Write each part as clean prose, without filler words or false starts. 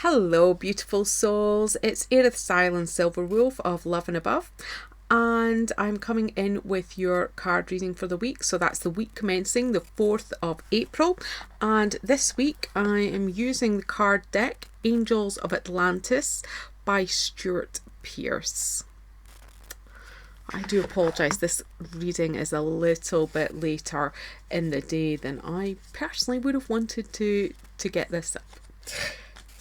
Hello, beautiful souls. It's Aerith Silence Silver Wolf of Love and Above, and I'm coming in with your card reading for the week. So that's the week commencing the 4th of April, and this week I am using the card deck Angels of Atlantis by Stewart Pearce. I do apologise, this reading is a little bit later in the day than I personally would have wanted to get this up.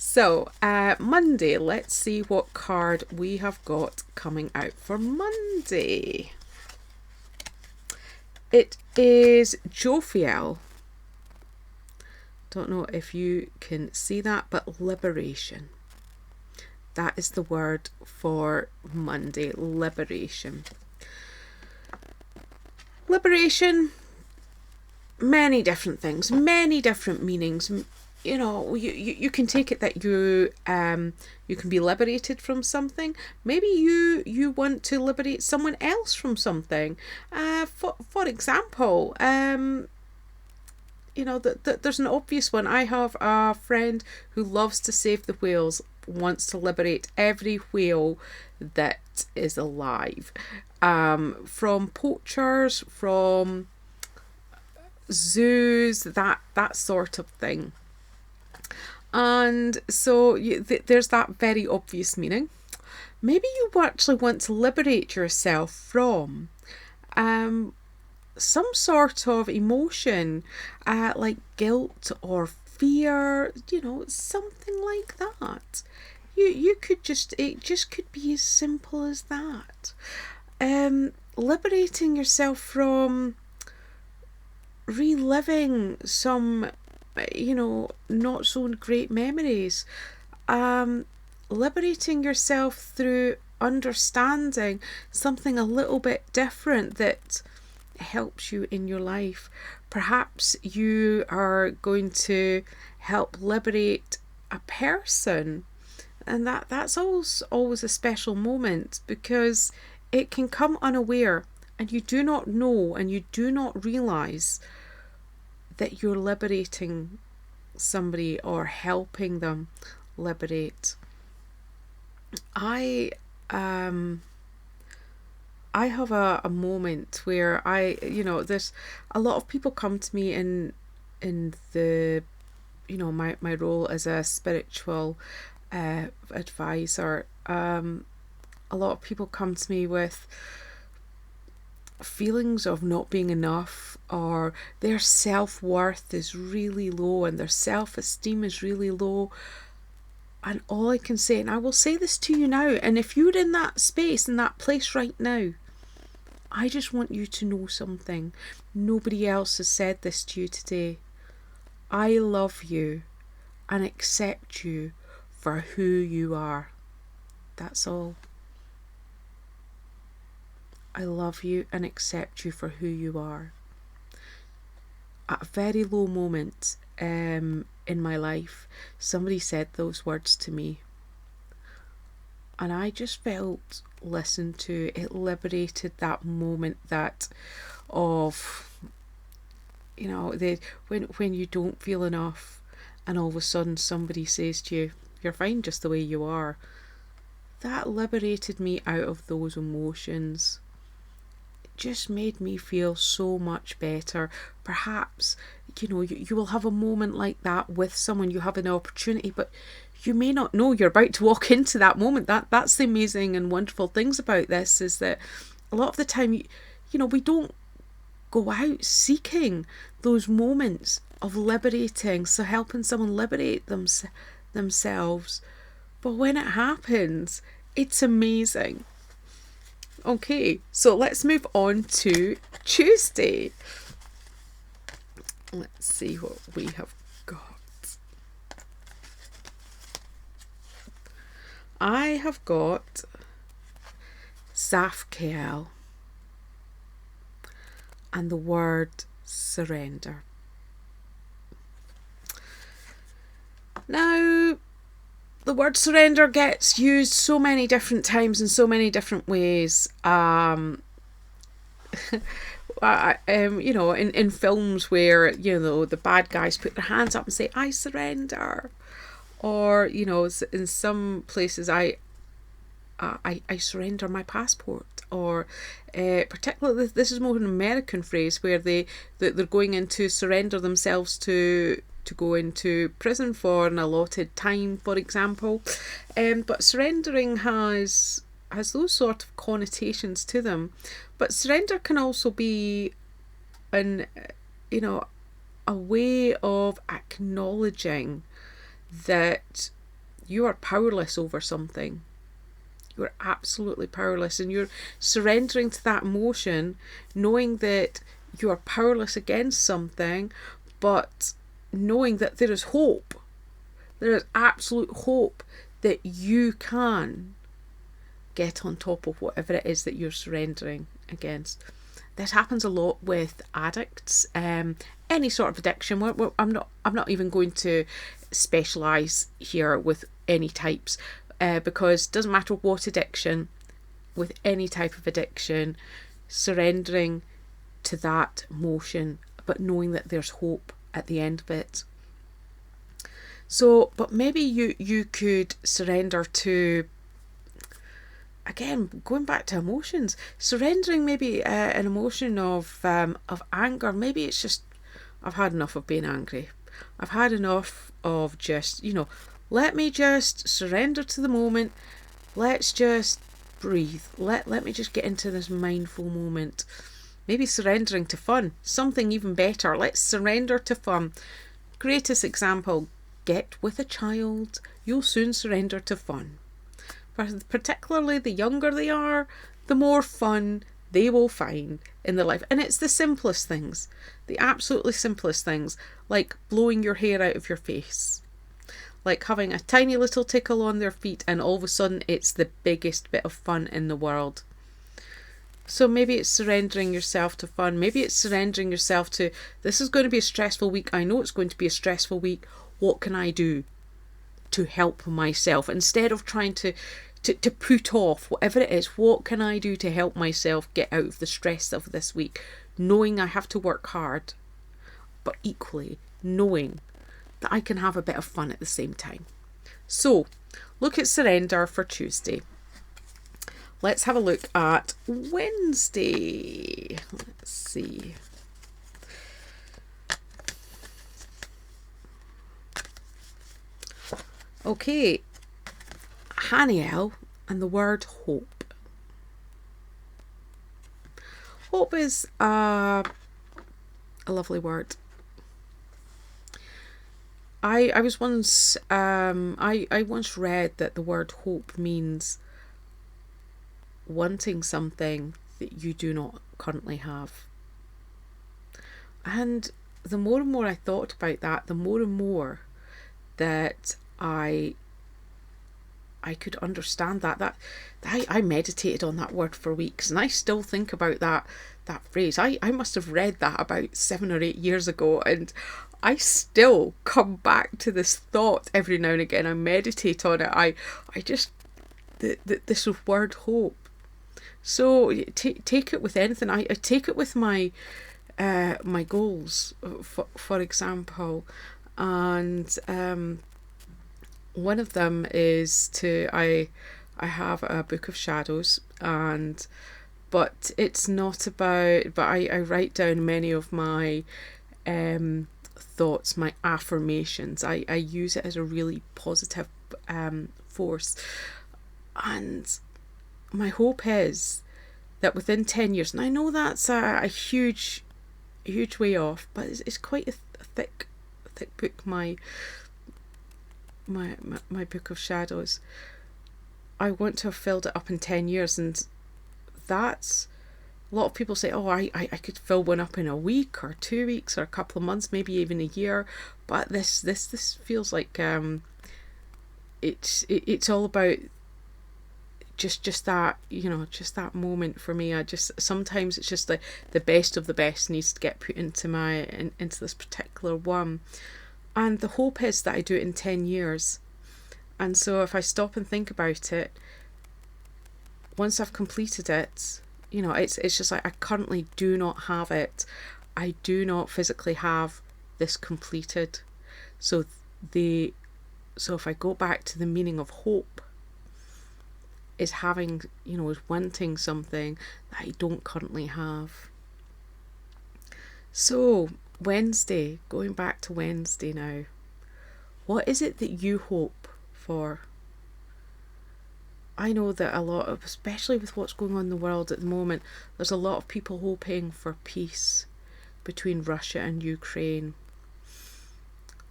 So, Monday, let's see what card we have got coming out for Monday. It is Jophiel. Don't know if you can see that, but liberation. That is the word for Monday, liberation. Liberation, many different things, many different meanings. You know, you can take it that you can be liberated from something. Maybe you want to liberate someone else from something. For example, you know, there's an obvious one. I have a friend who loves to save the whales, wants to liberate every whale that is alive, from poachers, from zoos, that sort of thing. And so there's that very obvious meaning. Maybe you actually want to liberate yourself from some sort of emotion, like guilt or fear, you know, something like that. You could it just could be as simple as that. Liberating yourself from reliving some, you know, not so great memories. Liberating yourself through understanding something a little bit different that helps you in your life. Perhaps you are going to help liberate a person, and that's always a special moment, because it can come unaware and you do not know and you do not realize that you're liberating somebody or helping them liberate. I have a moment where there's a lot of people come to me in the, you know, my role as a spiritual advisor. A lot of people come to me with feelings of not being enough, or their self-worth is really low and their self-esteem is really low. And all I can say, and I will say this to you now, and if you're in that space, in that place right now, I just want you to know something. Nobody else has said this to you today. I love you and accept you for who you are. That's all. I love you and accept you for who you are. At a very low moment in my life, somebody said those words to me, and I just felt listened to. It liberated that moment of, you know, when you don't feel enough and all of a sudden somebody says to you, you're fine just the way you are. That liberated me out of those emotions. Just made me feel so much better. Perhaps, you know, you will have a moment like that with someone. You have an opportunity, but you may not know you're about to walk into that moment. That's the amazing and wonderful things about this, is that a lot of the time, you know, we don't go out seeking those moments of liberating, so helping someone liberate themselves. But when it happens, it's amazing. Okay, so let's move on to Tuesday. Let's see what we have got. I have got Zafkiel and the word surrender. Now, the word surrender gets used so many different times in so many different ways. You know, in films where, you know, the bad guys put their hands up and say, I surrender. Or, you know, in some places I surrender my passport. Or particularly, this is more an American phrase where they're going in to surrender themselves to go into prison for an allotted time, for example. But surrendering has those sort of connotations to them. But surrender can also be an you know a way of acknowledging that you are powerless over something. You're absolutely powerless, and you're surrendering to that emotion, knowing that you are powerless against something, but knowing that there is hope. There is absolute hope that you can get on top of whatever it is that you're surrendering against. This happens a lot with addicts, any sort of addiction. I'm not even going to specialise here with any types, because it doesn't matter what addiction, with any type of addiction, surrendering to that motion, but knowing that there's hope at the end of it. So, but maybe you could surrender to, again, going back to emotions, surrendering maybe an emotion of anger. Maybe it's just, I've had enough of being angry. I've had enough of just, let me just surrender to the moment. Let's just breathe. Let me just get into this mindful moment. Maybe surrendering to fun, something even better. Let's surrender to fun. Greatest example, get with a child. You'll soon surrender to fun. Particularly the younger they are, the more fun they will find in their life. And it's the simplest things, the absolutely simplest things, like blowing your hair out of your face, like having a tiny little tickle on their feet, and all of a sudden it's the biggest bit of fun in the world. So maybe it's surrendering yourself to fun. Maybe it's surrendering yourself to, this is going to be a stressful week. I know it's going to be a stressful week. What can I do to help myself? Instead of trying to put off whatever it is, what can I do to help myself get out of the stress of this week? Knowing I have to work hard, but equally knowing that I can have a bit of fun at the same time. So, look at surrender for Tuesday. Let's have a look at Wednesday. Let's see. Okay, Haniel and the word hope. Hope is a lovely word. I was once I once read that the word hope means wanting something that you do not currently have. And the more and more I thought about that, the more and more that I could understand that I meditated on that word for weeks, and I still think about that phrase. I must have read that about 7 or 8 years ago, and I still come back to this thought every now and again. I meditate on it. I just this word hope. So take it with anything. I take it with my my goals, for example, and one of them is I have a book of shadows, but it's not about, but I write down many of my thoughts, my affirmations. I use it as a really positive force, and my hope is that within 10 years, and I know that's a huge way off, but it's quite a thick book, my book of shadows. I want to have filled it up in 10 years, and that's, a lot of people say, oh, I could fill one up in a week or 2 weeks or a couple of months, maybe even a year, but this feels like it's all about just that, just that moment for me. Sometimes it's just the best of the best needs to get put into this particular one. And the hope is that I do it in 10 years. And so if I stop and think about it, once I've completed it, it's just like, I currently do not have it. I do not physically have this completed. So the So if I go back to the meaning of hope, is having, is wanting something that I don't currently have. So Wednesday, going back to Wednesday now, what is it that you hope for? I know that a lot of, especially with what's going on in the world at the moment, there's a lot of people hoping for peace between Russia and Ukraine.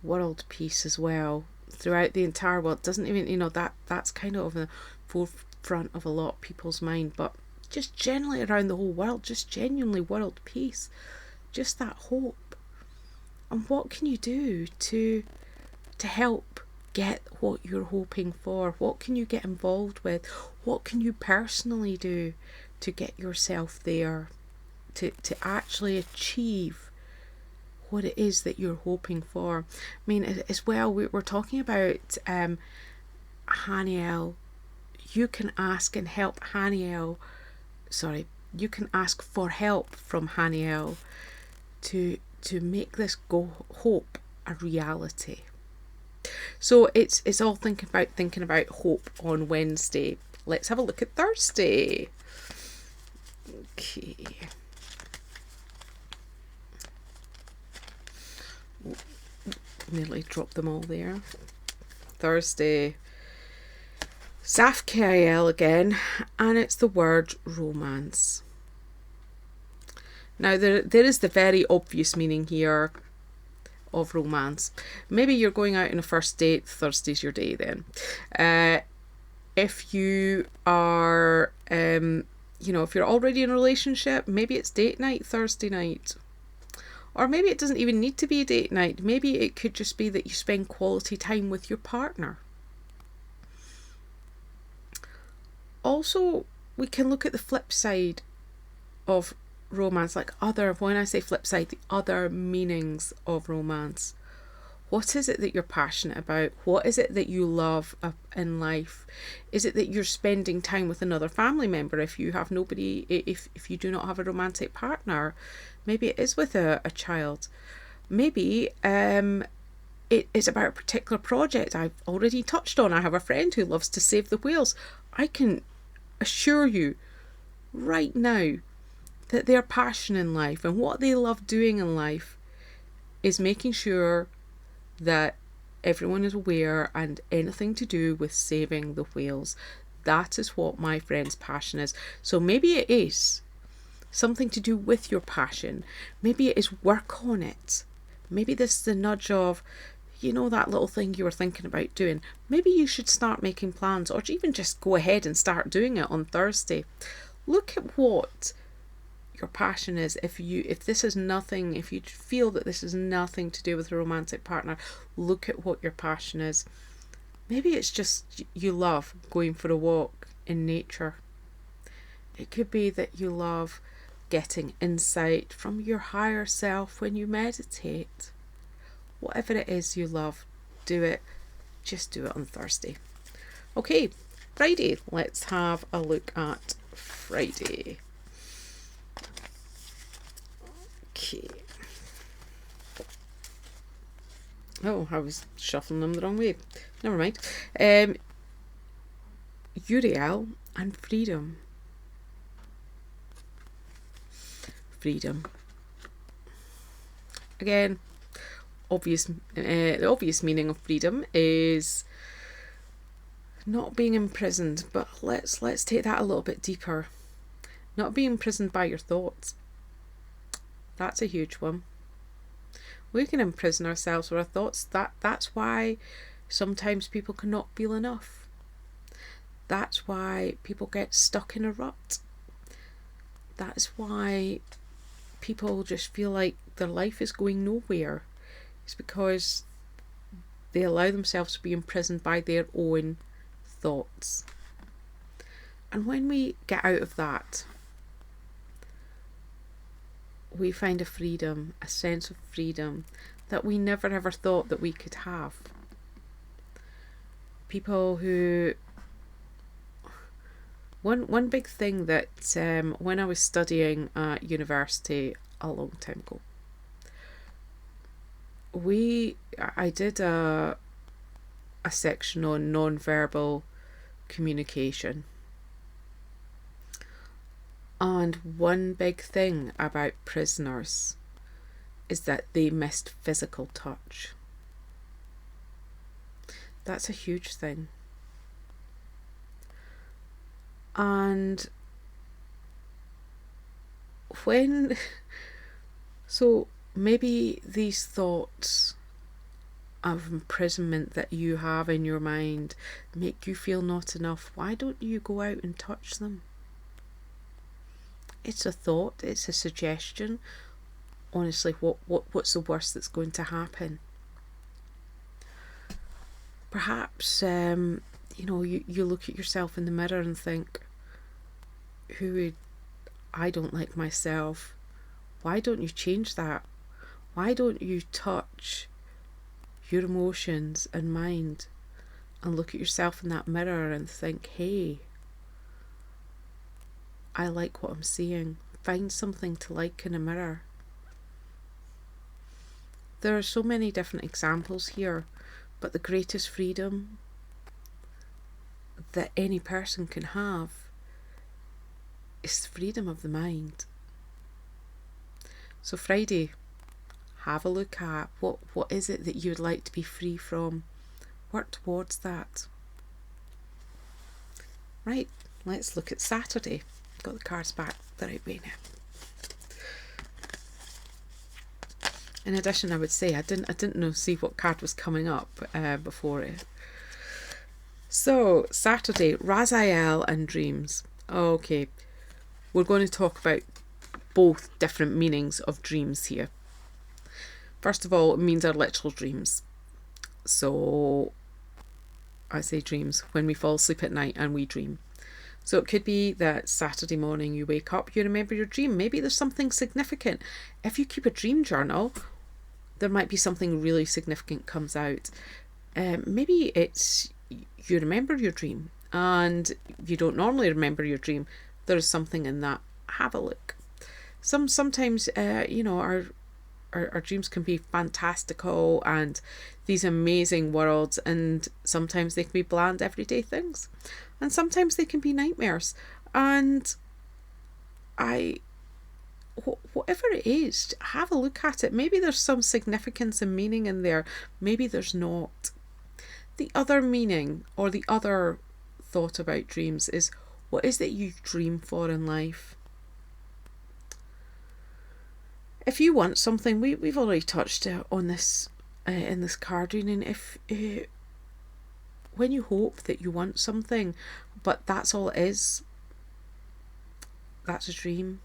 World peace as well, throughout the entire world. Doesn't even, that's kind of the forefront of a lot of people's mind, but just generally around the whole world, just genuinely world peace, just that hope. And what can you do to help get what you're hoping for? What can you get involved with? What can you personally do to get yourself there, to actually achieve what it is that you're hoping for? I mean, as well, we're talking about Haniel. You can ask and help Haniel. Sorry, you can ask for help from Haniel to make this hope a reality. So it's all thinking about hope on Wednesday. Let's have a look at Thursday. Okay. Nearly dropped them all there. Thursday. Safkael again, and it's the word romance. Now there is the very obvious meaning here of romance. Maybe you're going out on a first date, Thursday's your day then. If you are, if you're already in a relationship, maybe it's date night Thursday night. Or maybe it doesn't even need to be a date night. Maybe it could just be that you spend quality time with your partner. Also, we can look at the flip side of romance, when I say flip side, the other meanings of romance. What is it that you're passionate about? What is it that you love in life? Is it that you're spending time with another family member if you have nobody, if you do not have a romantic partner? Maybe it is with a child. Maybe it's about a particular project I've already touched on. I have a friend who loves to save the whales. I can assure you right now that their passion in life and what they love doing in life is making sure that everyone is aware and anything to do with saving the whales. That is what my friend's passion is. So maybe it is something to do with your passion. Maybe it is work on it. Maybe this is the nudge of, that little thing you were thinking about doing. Maybe you should start making plans, or even just go ahead and start doing it on Thursday. Look at what your passion is. If you feel that this is nothing to do with a romantic partner, look at what your passion is. Maybe it's just you love going for a walk in nature. It could be that you love getting insight from your higher self when you meditate. Whatever it is you love, do it. Just do it on Thursday. Okay, Friday. Let's have a look at Friday. Okay. Oh, I was shuffling them the wrong way. Never mind. Uriel and freedom. Freedom. Again, the obvious meaning of freedom is not being imprisoned, but let's take that a little bit deeper. Not being imprisoned by your thoughts. That's a huge one. We can imprison ourselves with our thoughts. That's why sometimes people cannot feel enough. That's why people get stuck in a rut. That's why people just feel like their life is going nowhere. It's because they allow themselves to be imprisoned by their own thoughts. And when we get out of that, we find a freedom, a sense of freedom that we never ever thought that we could have. People who... One big thing that when I was studying at university a long time ago, I did a a section on non-verbal communication. And one big thing about prisoners is that they missed physical touch. That's a huge thing. And so maybe these thoughts of imprisonment that you have in your mind make you feel not enough. Why don't you go out and touch them? It's a thought, it's a suggestion. Honestly, what's the worst that's going to happen? Perhaps you look at yourself in the mirror and think, I don't like myself. Why don't you change that? Why don't you touch your emotions and mind and look at yourself in that mirror and think, hey, I like what I'm seeing. Find something to like in a mirror. There are so many different examples here, but the greatest freedom that any person can have is the freedom of the mind. So Friday, have a look at what is it that you would like to be free from. Work towards that. Right, let's look at Saturday. Got the cards back the right way now. In addition, I would say I didn't see what card was coming up before it. So Saturday, Raziel and dreams. Okay, we're going to talk about both different meanings of dreams here. First of all, it means our literal dreams. So I say dreams when we fall asleep at night and we dream. So it could be that Saturday morning you wake up, you remember your dream. Maybe there's something significant. If you keep a dream journal, there might be something really significant comes out. Maybe it's you remember your dream and you don't normally remember your dream. There's something in that. Have a look. Sometimes our dreams can be fantastical and these amazing worlds, and sometimes they can be bland everyday things, and sometimes they can be nightmares. And whatever it is, have a look at it. Maybe there's some significance and meaning in there. Maybe there's not. The other meaning or the other thought about dreams is, what is it you dream for in life? If you want something, we've already touched on this in this card reading. If when you hope that you want something, but that's all it is, that's a dream.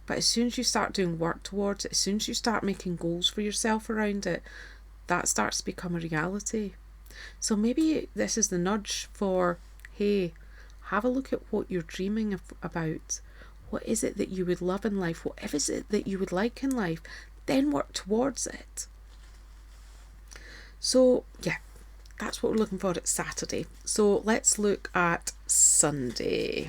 But as soon as you start doing work towards it, as soon as you start making goals for yourself around it, that starts to become a reality. So maybe this is the nudge for, hey, have a look at what you're dreaming about. What is it that you would love in life? What is it that you would like in life? Then work towards it. So yeah, that's what we're looking for at Saturday. So let's look at Sunday.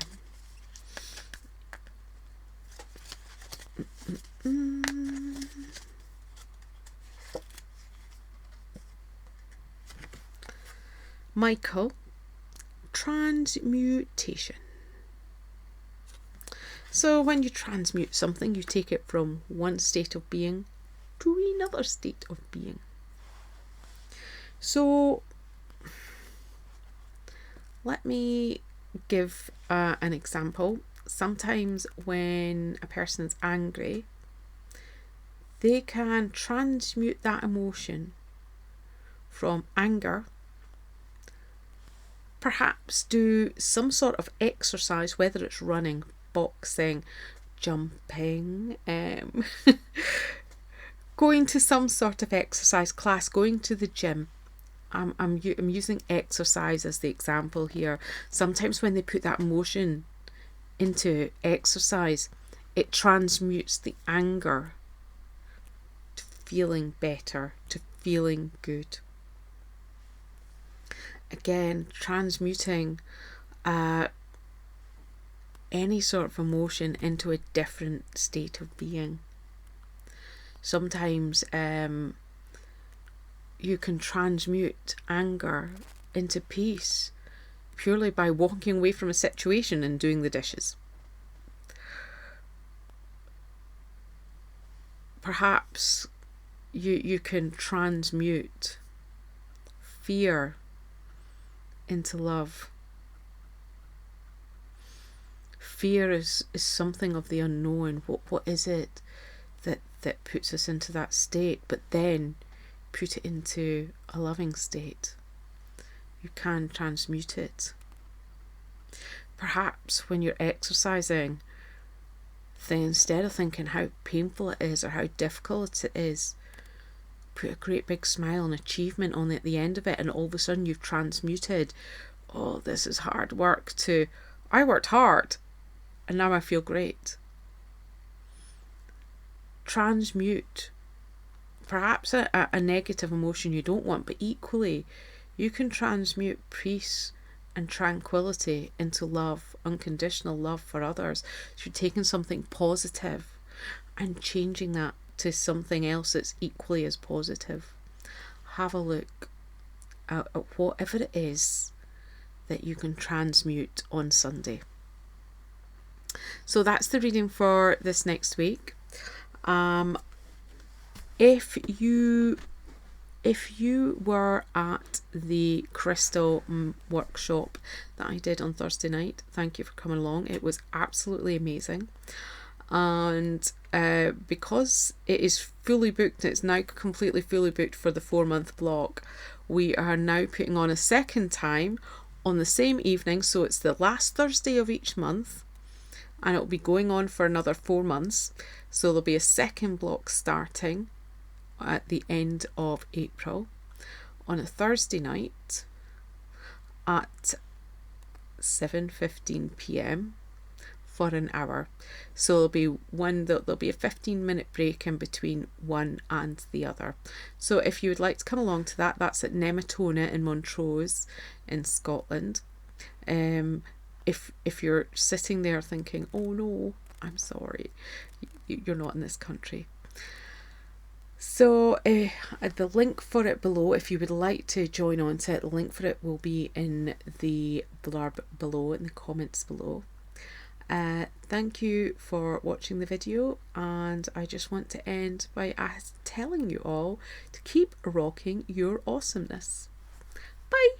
Michael, transmutation. So when you transmute something, you take it from one state of being to another state of being. So let me give an example. Sometimes when a person is angry, they can transmute that emotion from anger, perhaps do some sort of exercise, whether it's running, boxing, jumping, going to some sort of exercise class, going to the gym. I'm using exercise as the example here. Sometimes when they put that emotion into exercise, it transmutes the anger to feeling better, to feeling good. Again, transmuting any sort of emotion into a different state of being. Sometimes you can transmute anger into peace purely by walking away from a situation and doing the dishes. Perhaps you can transmute fear into love. Fear is something of the unknown. What is it that puts us into that state? But then put it into a loving state. You can transmute it. Perhaps when you're exercising, then instead of thinking how painful it is or how difficult it is, put a great big smile and achievement on it at the end of it, and all of a sudden you've transmuted, oh, this is hard work, to I worked hard and now I feel great. Transmute perhaps a negative emotion you don't want, but equally you can transmute peace and tranquility into love, unconditional love for others. So you're taking something positive and changing that to something else that's equally as positive. Have a look at whatever it is that you can transmute on Sunday. So that's the reading for this next week. If you were at the crystal workshop that I did on Thursday night, thank you for coming along. It was absolutely amazing. And because it is fully booked, it's now completely fully booked for the 4-month block, we are now putting on a second time on the same evening. So it's the last Thursday of each month, and it'll be going on for another 4 months. So there'll be a second block starting at the end of April on a Thursday night at 7:15 p.m. for an hour. So there'll be a 15-minute break in between one and the other. So if you would like to come along to that, that's at Nematona in Montrose in Scotland. If you're sitting there thinking, oh no, I'm sorry, you're not in this country. So the link for it below, if you would like to join on to it, the link for it will be in the blurb below, in the comments below. Thank you for watching the video, and I just want to end by telling you all to keep rocking your awesomeness. Bye!